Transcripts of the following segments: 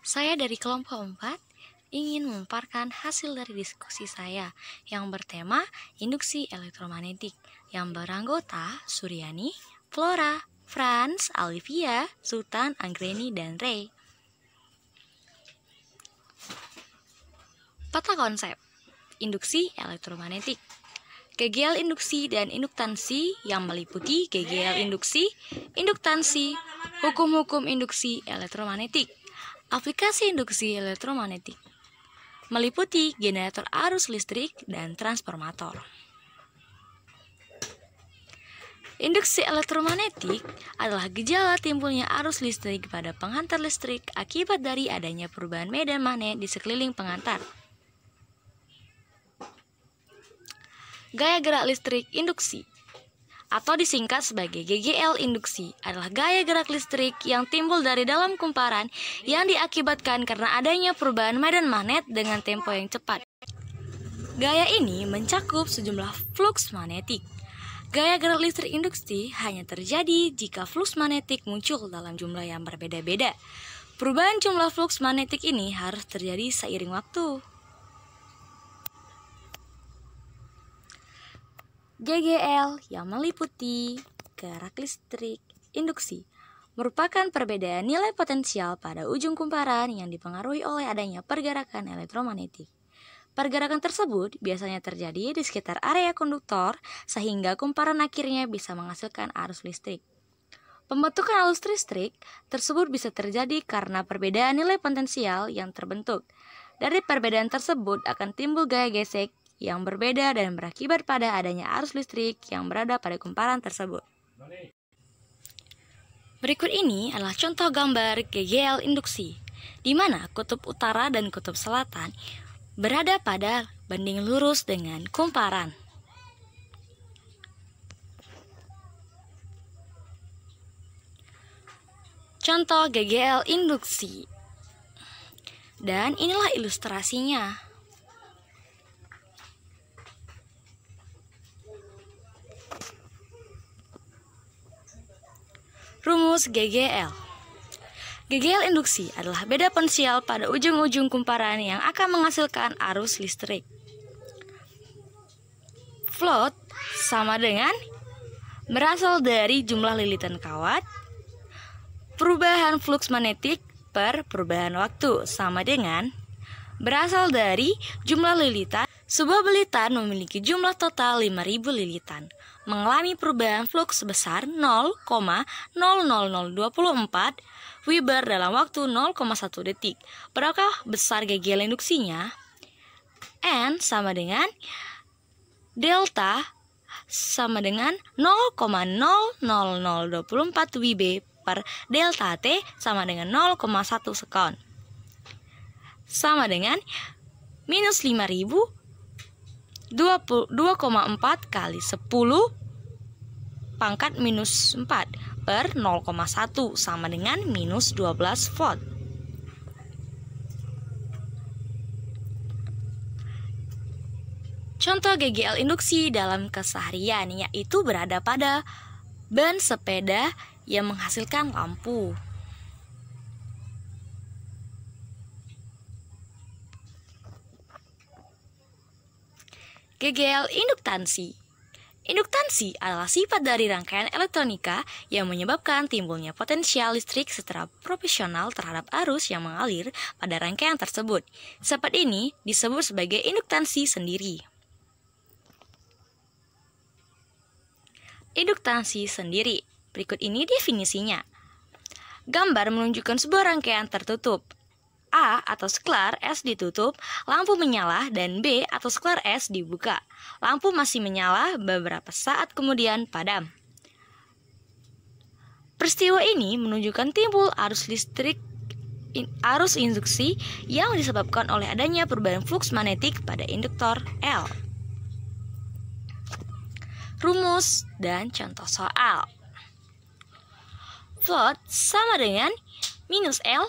Saya dari kelompok 4 ingin memaparkan hasil dari diskusi saya yang bertema induksi elektromagnetik yang beranggota Suryani, Flora, Franz, Olivia, Sultan, Anggreni, dan Ray. Peta konsep induksi elektromagnetik. GGL induksi dan induktansi yang meliputi GGL induksi, induktansi, hukum-hukum induksi elektromagnetik. Aplikasi induksi elektromagnetik meliputi generator arus listrik dan transformator. Induksi elektromagnetik adalah gejala timbulnya arus listrik pada penghantar listrik akibat dari adanya perubahan medan magnet di sekeliling penghantar. Gaya gerak listrik induksi atau disingkat sebagai GGL induksi adalah gaya gerak listrik yang timbul dari dalam kumparan yang diakibatkan karena adanya perubahan medan magnet dengan tempo yang cepat. Gaya ini mencakup sejumlah fluks magnetik. Gaya gerak listrik induksi hanya terjadi jika fluks magnetik muncul dalam jumlah yang berbeda-beda. Perubahan jumlah fluks magnetik ini harus terjadi seiring waktu. GGL yang meliputi gerak listrik induksi merupakan perbedaan nilai potensial pada ujung kumparan yang dipengaruhi oleh adanya pergerakan elektromagnetik. Pergerakan tersebut biasanya terjadi di sekitar area konduktor sehingga kumparan akhirnya bisa menghasilkan arus listrik. Pembentukan arus listrik tersebut bisa terjadi karena perbedaan nilai potensial yang terbentuk. Dari perbedaan tersebut akan timbul gaya gesek yang berbeda dan berakibat pada adanya arus listrik yang berada pada kumparan tersebut. Berikut ini adalah contoh gambar GGL induksi, di mana kutub utara dan kutub selatan berada pada banding lurus dengan kumparan. Contoh GGL induksi. Dan inilah ilustrasinya. Rumus GGL. GGL induksi adalah beda potensial pada ujung-ujung kumparan yang akan menghasilkan arus listrik. Float sama dengan berasal dari jumlah lilitan kawat. Perubahan fluks magnetik per perubahan waktu sama dengan berasal dari jumlah lilitan. Sebuah lilitan memiliki jumlah total 5.000 lilitan, mengalami perubahan fluks sebesar 0,00024 Weber dalam waktu 0,1 detik. Berapakah besar GGL induksinya? N sama dengan delta sama dengan 0,00024 Wb per delta T sama dengan 0,1 sekon. Sama dengan minus 5.000 2,4 kali 10 pangkat minus 4 per 0,1 sama dengan minus 12 volt. Contoh GGL induksi dalam keseharian yaitu berada pada ban sepeda yang menghasilkan lampu. GGL induktansi. Induktansi adalah sifat dari rangkaian elektronika yang menyebabkan timbulnya potensial listrik secara proporsional terhadap arus yang mengalir pada rangkaian tersebut. Sifat ini disebut sebagai induktansi sendiri. Induktansi sendiri. Berikut ini definisinya. Gambar menunjukkan sebuah rangkaian tertutup. A atau sklar S ditutup, lampu menyala, dan B atau sklar S dibuka. Lampu masih menyala, beberapa saat kemudian padam. Peristiwa ini menunjukkan timbul arus induksi yang disebabkan oleh adanya perubahan fluks magnetik pada induktor L. Rumus dan contoh soal. Float sama dengan minus L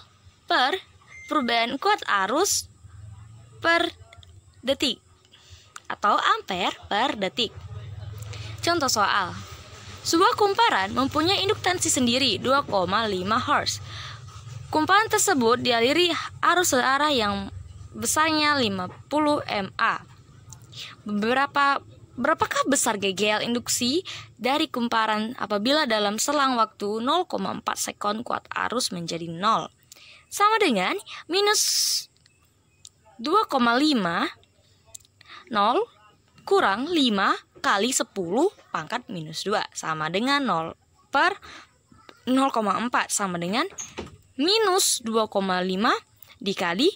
per perubahan kuat arus per detik atau ampere per detik. Contoh soal. Sebuah kumparan mempunyai induktansi sendiri 2,5 Hz. Kumparan tersebut dialiri arus searah yang besarnya 50 mA. Berapakah besar GGL induksi dari kumparan apabila dalam selang waktu 0,4 sekon kuat arus menjadi 0? Sama dengan minus 2,5 0 kurang 5 kali 10 pangkat minus 2 sama dengan 0 per 0,4 sama dengan minus 2,5 dikali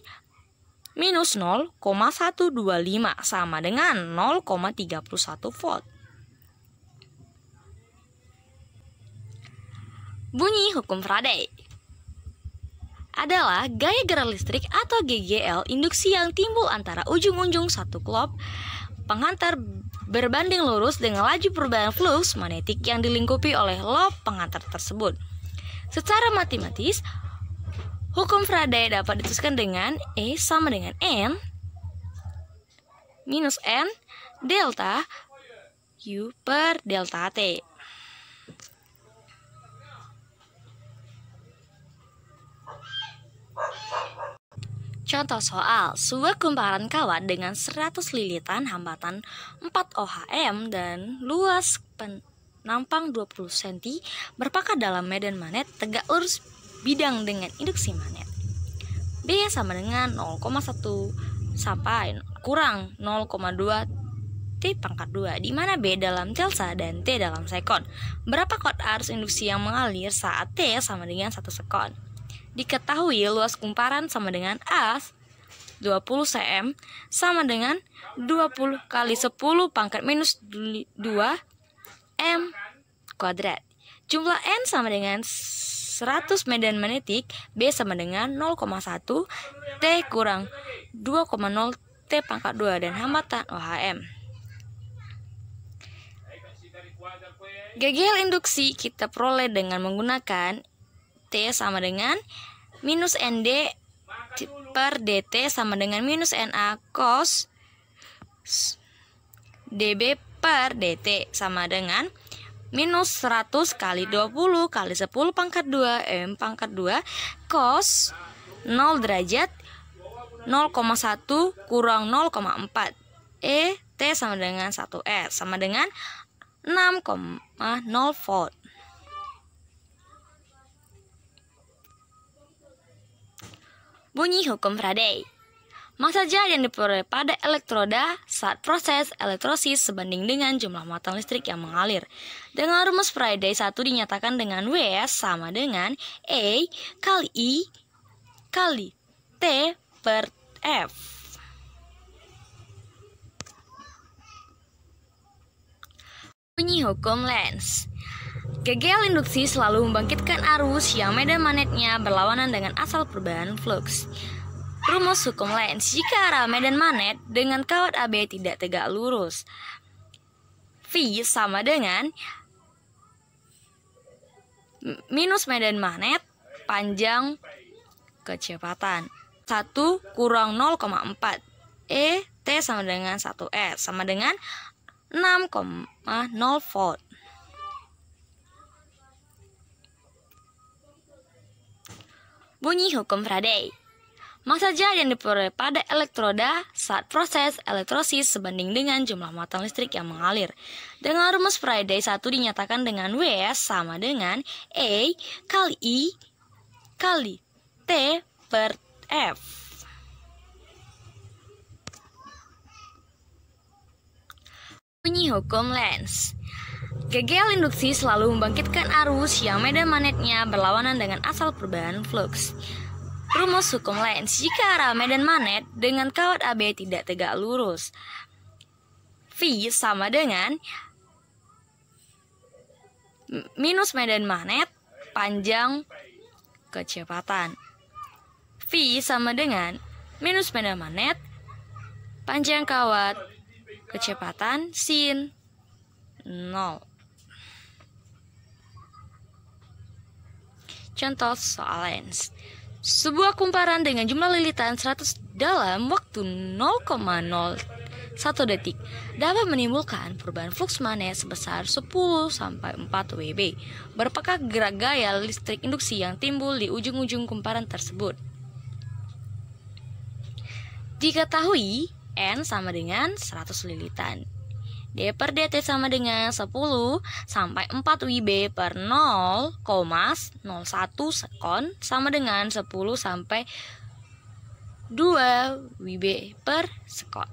minus 0,125 sama dengan 0,31 volt. Bunyi hukum Faraday adalah gaya gerak listrik atau GGL induksi yang timbul antara ujung-ujung satu klop penghantar berbanding lurus dengan laju perubahan flux magnetik yang dilingkupi oleh lob penghantar tersebut. Secara matematis, hukum Faraday dapat dituliskan dengan E sama dengan N minus N delta U per delta T. Contoh soal, sebuah kumparan kawat dengan 100 lilitan hambatan 4 ohm dan luas penampang 20 cm berpakat dalam medan magnet tegak lurus bidang dengan induksi magnet. B sama dengan 0,1 sampai kurang 0,2 T pangkat 2, di mana B dalam delta dan T dalam sekon. Berapa kuat arus induksi yang mengalir saat T sama dengan 1 sekon? Diketahui luas kumparan sama dengan A 20 cm sama dengan 20 kali 10 pangkat minus 2 M kuadrat. Jumlah N sama dengan 100 medan magnetik, B sama dengan 0,1 T kurang 2,0 T pangkat 2 dan hambatan OHM. GGL induksi kita peroleh dengan menggunakan T sama dengan minus ND per DT sama dengan minus NA cos DB per DT sama dengan minus 100 kali 20 kali 10 pangkat 2 M pangkat 2 cos 0 derajat 0,1 kurang 0,4 E T sama dengan 1 R sama dengan 6,0 volt. Bunyi hukum Faraday. Massa jar yang diperoleh pada elektroda saat proses elektrosis sebanding dengan jumlah muatan listrik yang mengalir. Dengan rumus Faraday 1 dinyatakan dengan W sama dengan E kali I kali T per F. Bunyi hukum Lenz. GGL induksi selalu membangkitkan arus yang medan magnetnya berlawanan dengan asal perubahan flux. Rumus hukum Lenz, jika arah medan magnet dengan kawat AB tidak tegak lurus, V sama dengan minus medan magnet panjang kecepatan 1 kurang 0,4 E T sama dengan 1 R sama dengan 6,0 volt. Bunyi hukum Faraday. Massa jar yang diperoleh pada elektroda saat proses elektrosis sebanding dengan jumlah muatan listrik yang mengalir. Dengan rumus Faraday 1 dinyatakan dengan W sama dengan E kali I kali T per F. Bunyi hukum Lenz. GGL induksi selalu membangkitkan arus yang medan magnetnya berlawanan dengan asal perubahan flux. Rumus hukum Lenz, jika arah medan magnet dengan kawat AB tidak tegak lurus, V sama dengan minus medan magnet panjang kecepatan. V sama dengan minus medan magnet panjang kawat kecepatan sin 0. Contoh soal Lenz. Sebuah kumparan dengan jumlah lilitan 100 dalam waktu 0,0 1 detik dapat menimbulkan perubahan flux magnet sebesar 10-4 Wb. Berapakah gerak gaya listrik induksi yang timbul di ujung-ujung kumparan tersebut? Diketahui N sama dengan 100 lilitan. D per dt sama dengan 10 sampai 4 Wb per 0,01 sekon sama dengan 10 sampai 2 Wb per sekon.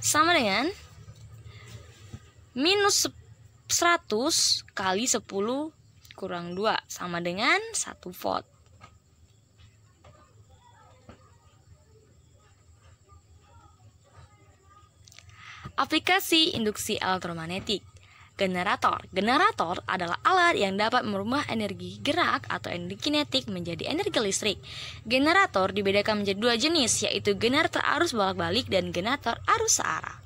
Sama dengan minus 100 kali 10 kurang 2 sama dengan 1 volt. Aplikasi induksi elektromagnetik. Generator. Generator adalah alat yang dapat merubah energi gerak atau energi kinetik menjadi energi listrik. Generator dibedakan menjadi 2 jenis, yaitu generator arus bolak-balik dan generator arus searah.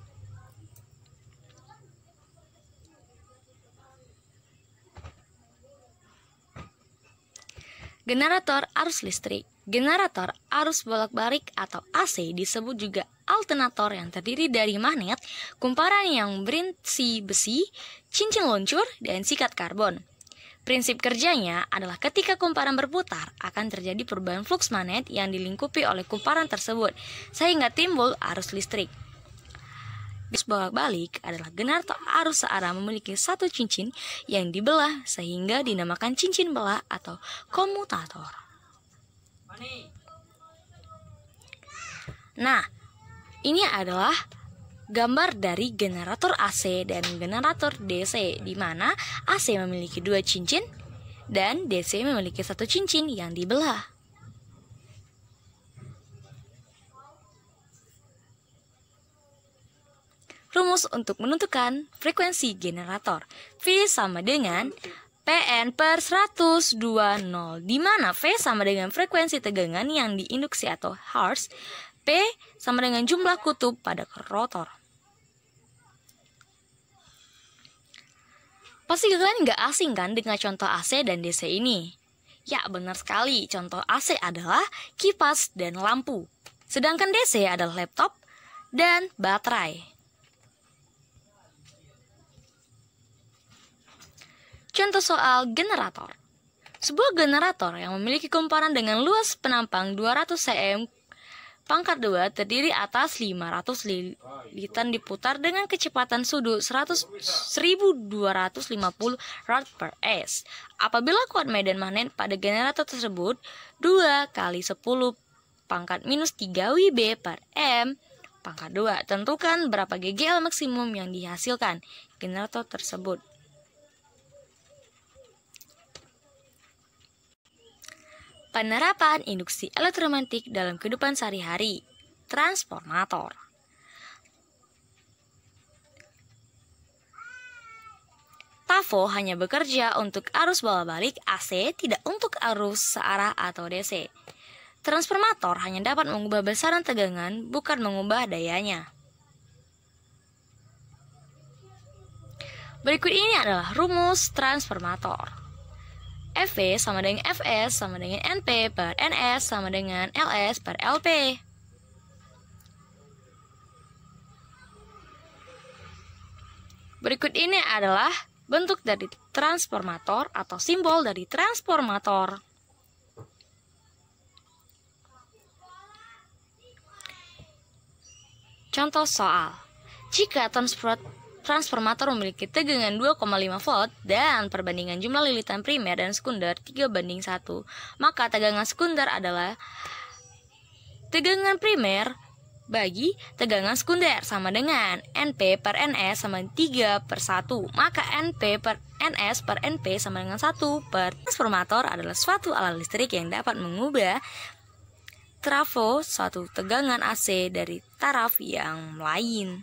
Generator arus listrik. Generator arus bolak-balik atau AC disebut juga alternator yang terdiri dari magnet, kumparan yang berisi besi, cincin luncur, dan sikat karbon. Prinsip kerjanya adalah ketika kumparan berputar akan terjadi perubahan flux magnet yang dilingkupi oleh kumparan tersebut sehingga timbul arus listrik. Arus bolak-balik adalah generator arus searah memiliki satu cincin yang dibelah sehingga dinamakan cincin belah atau komutator. Nah, ini adalah gambar dari generator AC dan generator DC, di mana AC memiliki 2 cincin dan DC memiliki 1 cincin yang dibelah. Rumus untuk menentukan frekuensi generator. V sama dengan Pn per 120, di mana V sama dengan frekuensi tegangan yang diinduksi atau Hertz, P sama dengan jumlah kutub pada rotor. Pasti kalian nggak asing kan dengan contoh AC dan DC ini? Ya, benar sekali. Contoh AC adalah kipas dan lampu. Sedangkan DC adalah laptop dan baterai. Contoh soal generator. Sebuah generator yang memiliki kumparan dengan luas penampang 200 cm pangkat 2 terdiri atas 500 lilitan diputar dengan kecepatan sudut 1250 rad per s. Apabila kuat medan magnet pada generator tersebut 2 kali 10 pangkat minus 3 Wb per m pangkat 2. Tentukan berapa GGL maksimum yang dihasilkan generator tersebut. Penerapan induksi elektromagnetik dalam kehidupan sehari-hari. Transformator. Tafo hanya bekerja untuk arus bolak-balik AC, tidak untuk arus searah atau DC. Transformator hanya dapat mengubah besaran tegangan, bukan mengubah dayanya. Berikut ini adalah rumus transformator. FV sama dengan Fs sama dengan NP per Ns sama dengan Ls per Lp. Berikut ini adalah bentuk dari transformator atau simbol dari transformator. Contoh soal. Jika transformator memiliki tegangan 2,5 volt dan perbandingan jumlah lilitan primer dan sekunder 3:1, maka tegangan sekunder adalah tegangan primer bagi tegangan sekunder sama dengan NP per Ns sama 3/1, maka NP per Ns per NP sama dengan 1 per. Transformator adalah suatu alat listrik yang dapat mengubah trafo suatu tegangan AC dari taraf yang lain.